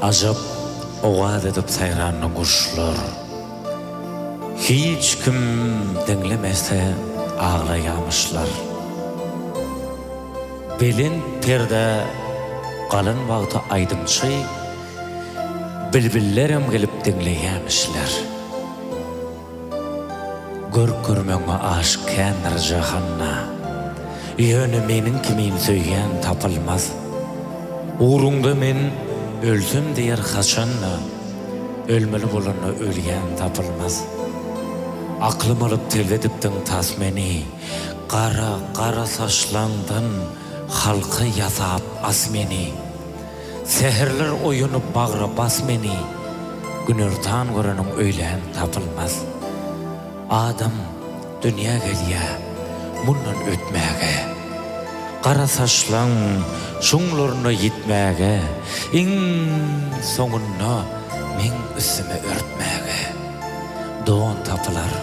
Ajab oğaz edip sayranlı kuşlar. Hiç kim dinlemese ağlayamışlar. Belin perde kalın vaqtı aydımçı, bilbillerim gelip dinleyemişler. Görmöňe aşkändir jahanna, yönü menin kimin söygen tapılmaz. Uğrunda men ölsüm diyer haçanna, ölmeli bolanna ölgen tapılmaz. Aklım alıp telvediptin tasmeni, qara saçlandan halkı yazap asmeni. Seherler oyunup bağra basmeni, günürtan görenin öylen tapılmaz. Adam dünya gelýä mundan ötmäge, qara saçlan şuňlaryna ýitmäge, iň soňunda men üstüme örtmäge. Doğan tapılar,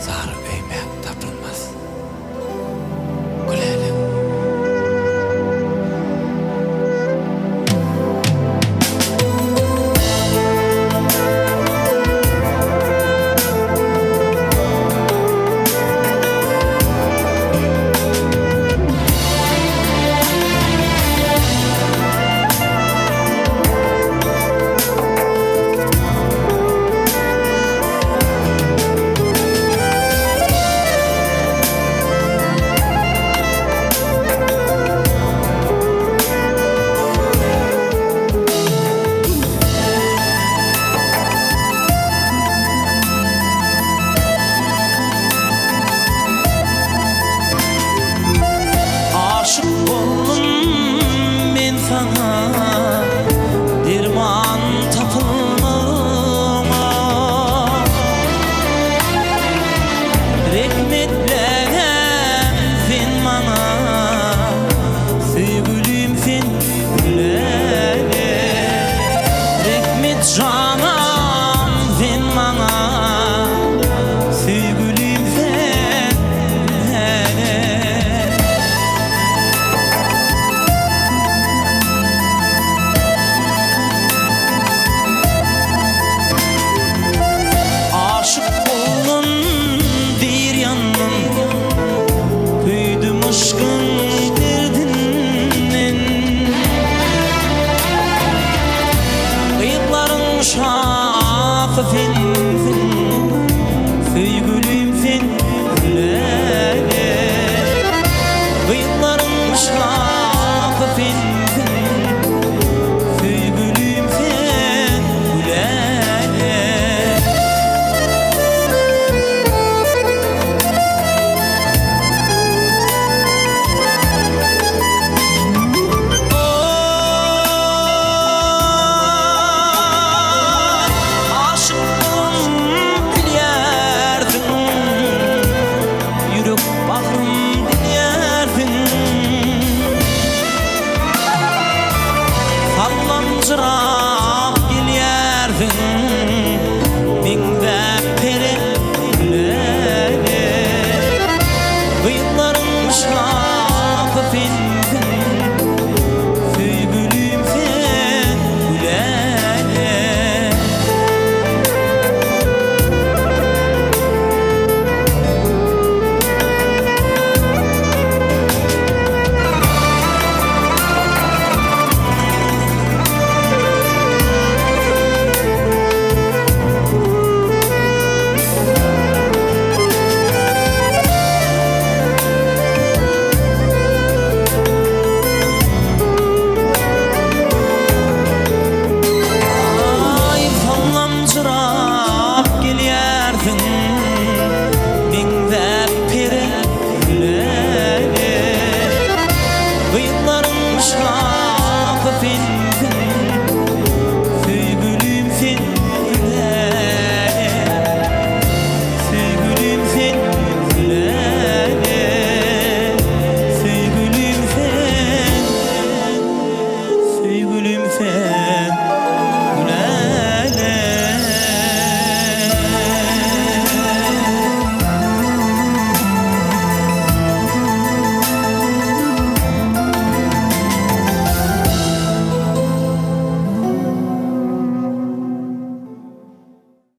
zar öýmek tapılmaz. Gülelim. Dirman tapılmama, rekmetleyen fin mana, sevgülüm fin gülene, rekmet canam fin mana, sevgülüm fin gülene. Aşkın derdinden, kıyıkların şafı fin fin, sevgülüm fin gülene, kıyıkların şafı